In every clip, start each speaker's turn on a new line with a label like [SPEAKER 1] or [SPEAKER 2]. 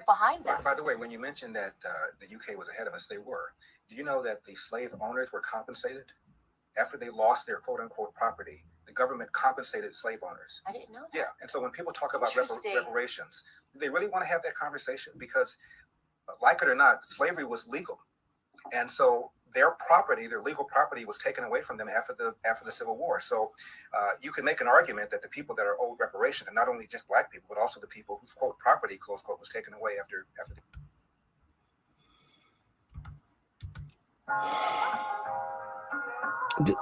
[SPEAKER 1] behind them.
[SPEAKER 2] By the way, when you mentioned that the UK was ahead of us, they were. Do you know that the slave owners were compensated after they lost their quote-unquote property? The government compensated slave owners.
[SPEAKER 1] I didn't know that.
[SPEAKER 2] Yeah, and so when people talk about reparations, do they really want to have that conversation? Because, like it or not, slavery was legal, and so their property, their legal property, was taken away from them after the Civil War. So you can make an argument that the people that are owed reparations, and not only just black people, but also the people whose quote property, close quote, was taken away after.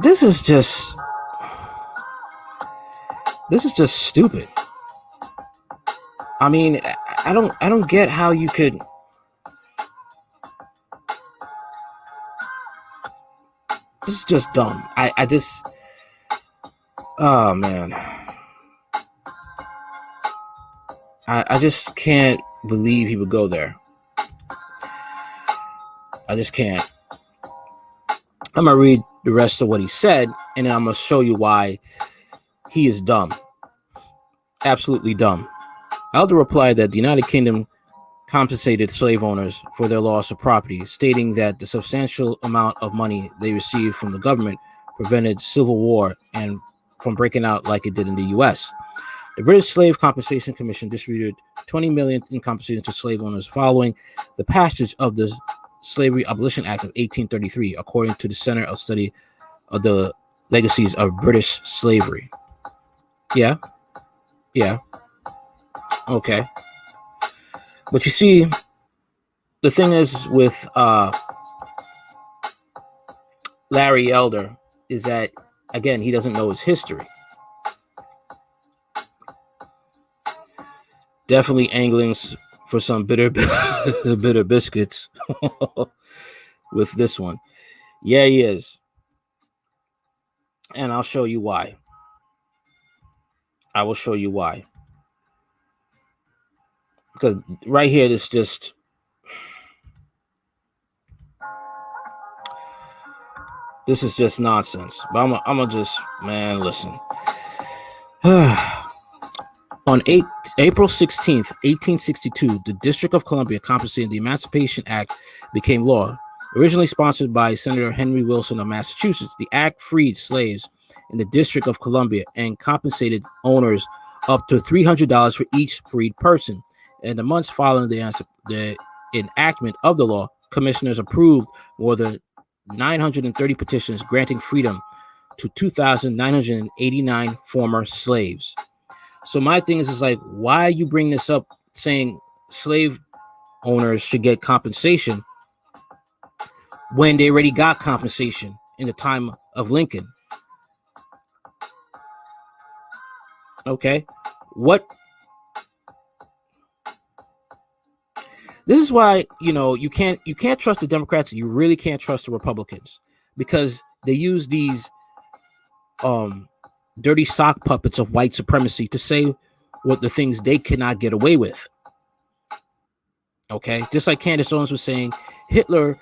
[SPEAKER 3] This is just stupid. I mean, I don't get how you could. This is just dumb. I just, oh man, I just can't believe he would go there. I just can't. I'm gonna read the rest of what he said, and then I'm gonna show you why he is dumb. Absolutely dumb. Elder replied that the United Kingdom compensated slave owners for their loss of property, stating that the substantial amount of money they received from the government prevented civil war and from breaking out like it did in the U.S. The British Slave Compensation Commission distributed $20 million in compensation to slave owners following the passage of the Slavery Abolition Act of 1833, according to the Center of Study of the Legacies of British Slavery. Yeah. Okay. But you see, the thing is with Larry Elder is that, again, he doesn't know his history. Definitely angling for some bitter biscuits with this one. Yeah, he is. And I'll show you why. I will show you why. Because right here, this is just nonsense. But I'm gonna just, man, listen. On April 16th, 1862, the District of Columbia compensating the Emancipation Act became law. Originally sponsored by Senator Henry Wilson of Massachusetts, the act freed slaves in the District of Columbia and compensated owners up to $300 for each freed person. In the months following the enactment of the law, commissioners approved more than 930 petitions granting freedom to 2,989 former slaves. So my thing is like, why you bring this up saying slave owners should get compensation when they already got compensation in the time of Lincoln? Okay, what? This is why, you can't trust the Democrats. You really can't trust the Republicans, because they use these dirty sock puppets of white supremacy to say what the things they cannot get away with. Okay, just like Candace Owens was saying, Hitler,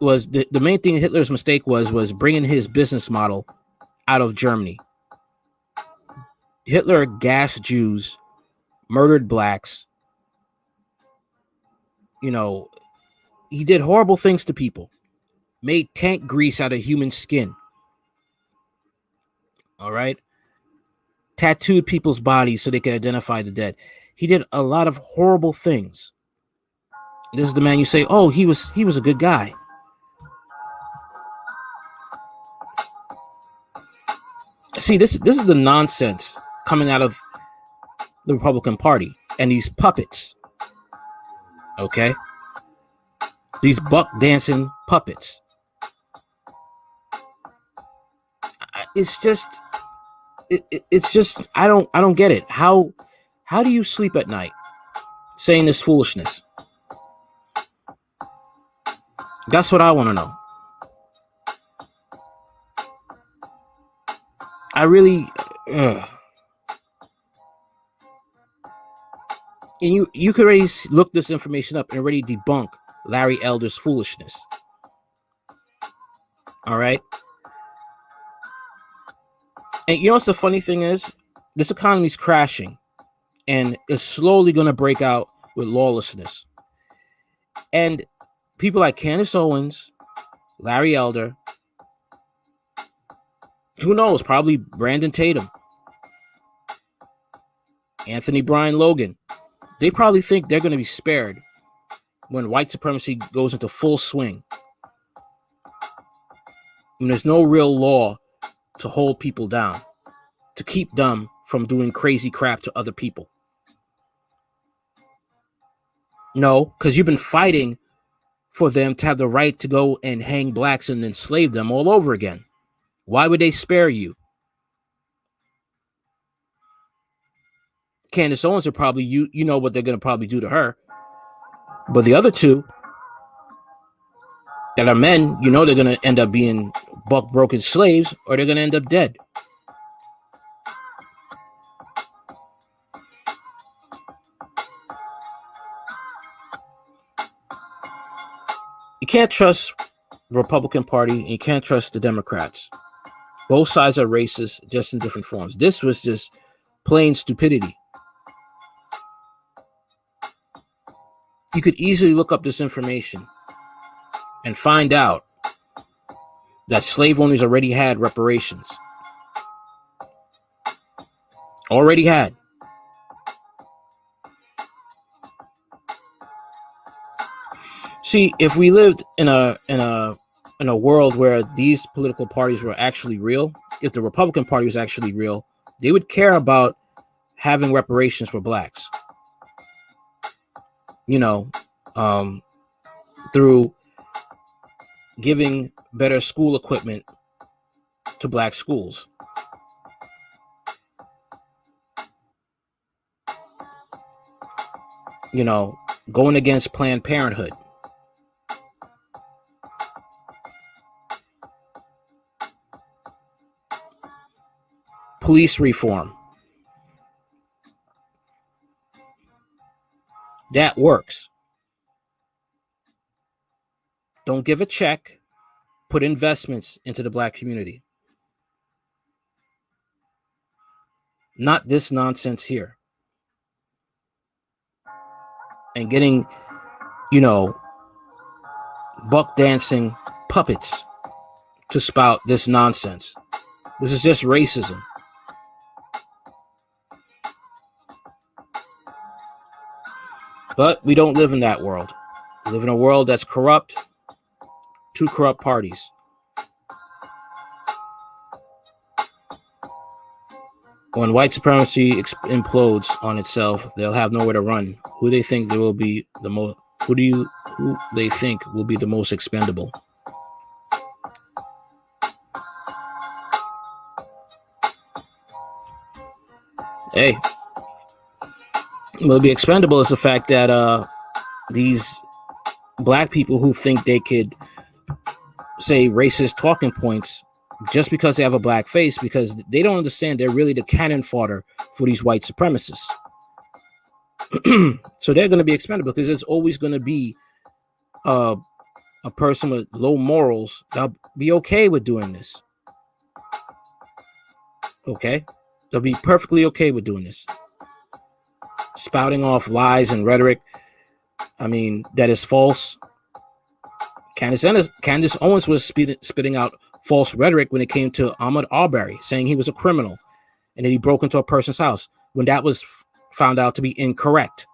[SPEAKER 3] was the main thing. Hitler's mistake was bringing his business model out of Germany. Hitler gassed Jews, murdered blacks. He did horrible things to people, made tank grease out of human skin. All right. Tattooed people's bodies so they could identify the dead. He did a lot of horrible things. This is the man you say, oh, he was a good guy. See, this is the nonsense coming out of the Republican Party and these puppets. Okay? These buck dancing puppets. It's just I don't get it. How do you sleep at night saying this foolishness? That's what I want to know. I really and you could already look this information up and already debunk Larry Elder's foolishness. All right. And what's the funny thing is? This economy's crashing. and it's slowly going to break out with lawlessness. And people like Candace Owens, Larry Elder, who knows, probably Brandon Tatum, Anthony Brian Logan, they probably think they're going to be spared when white supremacy goes into full swing. And there's no real law to hold people down, to keep them from doing crazy crap to other people. No, because you've been fighting for them to have the right to go and hang blacks and enslave them all over again. Why would they spare you? Candace Owens are probably, you know what they're going to probably do to her. But the other two that are men, you know they're going to end up being buck-broken slaves, or they're going to end up dead. You can't trust the Republican Party, and you can't trust the Democrats. Both sides are racist, just in different forms. This was just plain stupidity. You could easily look up this information and find out that slave owners already had reparations. Already had. See, if we lived in a world where these political parties were actually real, if the Republican Party was actually real, they would care about having reparations for blacks. You know, through giving better school equipment to black schools. You know, going against Planned Parenthood. Police reform. That works. Don't give a check. Put investments into the black community. Not this nonsense here. And getting, buck dancing puppets to spout this nonsense. This is just racism. But we don't live in that world. We live in a world that's corrupt. Two corrupt parties. When white supremacy implodes on itself, they'll have nowhere to run. Who they think they will be the most? Who they think will be the most expendable? Hey, will be expendable is the fact that these black people who think they could say racist talking points just because they have a black face, because they don't understand they're really the cannon fodder for these white supremacists. So they're going to be expendable because there's always going to be a person with low morals that'll be okay with doing this. Okay? They'll be perfectly okay with doing this. Spouting off lies and rhetoric, that is false. Candace Owens was spitting out false rhetoric when it came to Ahmaud Arbery, saying he was a criminal and that he broke into a person's house, when that was found out to be incorrect.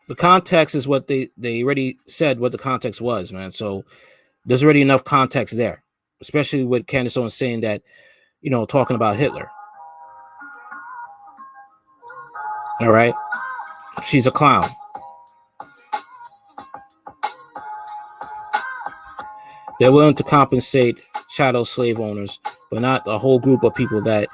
[SPEAKER 3] The context is what they already said what the context was, man. So there's already enough context there, especially with Candace Owens saying that, talking about Hitler. All right. She's a clown. They're willing to compensate chattel slave owners, but not a whole group of people that,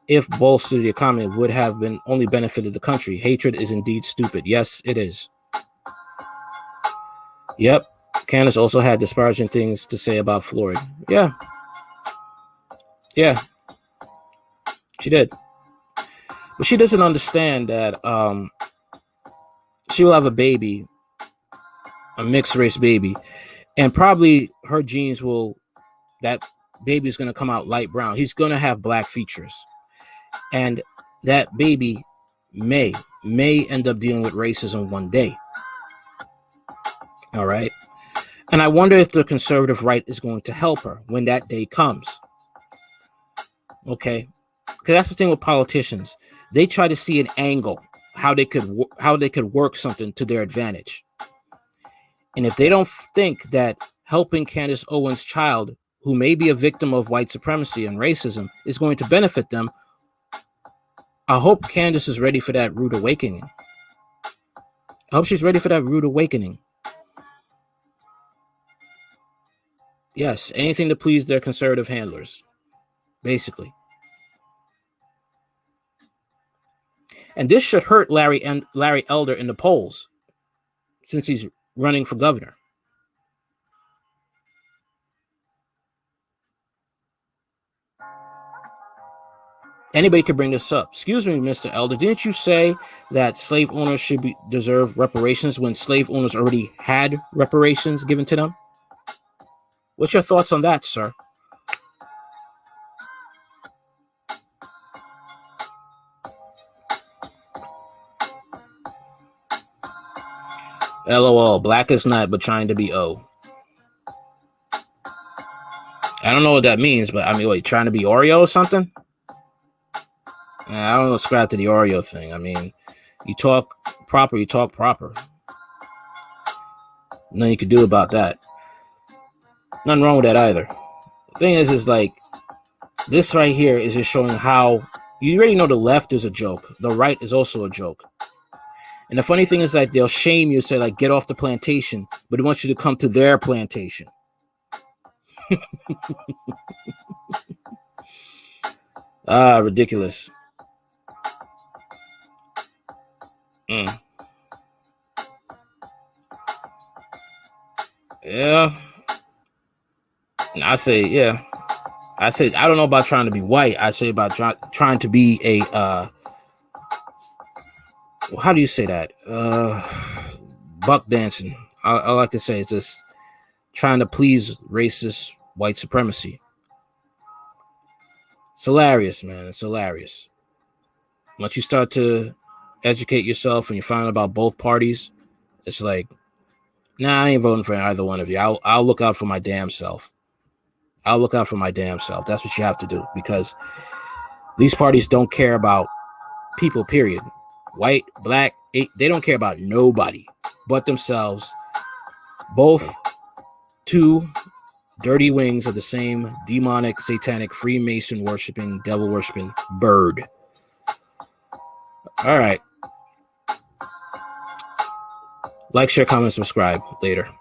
[SPEAKER 3] if bolstered the economy, would have been only benefited the country. Hatred is indeed stupid. Yes, it is. Yep. Candace also had disparaging things to say about Floyd. Yeah. She did. But she doesn't understand that she will have a baby, a mixed race baby, and probably her genes will, that baby is going to come out light brown. He's going to have black features. And that baby may end up dealing with racism one day. All right. And I wonder if the conservative right is going to help her when that day comes. Okay. Because that's the thing with politicians. They try to see an angle, how they could work something to their advantage. And if they don't think that helping Candace Owens' child, who may be a victim of white supremacy and racism, is going to benefit them, I hope Candace is ready for that rude awakening. I hope she's ready for that rude awakening. Yes, anything to please their conservative handlers, basically. And this should hurt Larry Elder in the polls, since he's running for governor. Anybody could bring this up. Excuse me, Mr. Elder, didn't you say that slave owners should deserve reparations when slave owners already had reparations given to them? What's your thoughts on that, sir? LOL, black is not, but trying to be O. I don't know what that means, but I mean, wait, trying to be Oreo or something? I don't subscribe to the Oreo thing. I mean, you talk proper, you talk proper. Nothing you could do about that. Nothing wrong with that either. The thing is like, this right here is just showing how, you already know the left is a joke. The right is also a joke. And the funny thing is like, they'll shame you, say like, get off the plantation, but they want you to come to their plantation. Ridiculous. Yeah. I say, yeah. I say, I don't know about trying to be white. I say about trying to be a, how do you say that? Buck dancing. All I can say is just trying to please racist white supremacy. It's hilarious, man. It's hilarious. Once you start to educate yourself and you find out about both parties, it's like, nah, I ain't voting for either one of you. I'll look out for my damn self. I'll look out for my damn self. That's what you have to do, because these parties don't care about people, period. White, black, they don't care about nobody but themselves. Both two dirty wings of the same demonic, satanic, Freemason worshiping, devil worshiping bird. All right. Like, share, comment, subscribe. Later.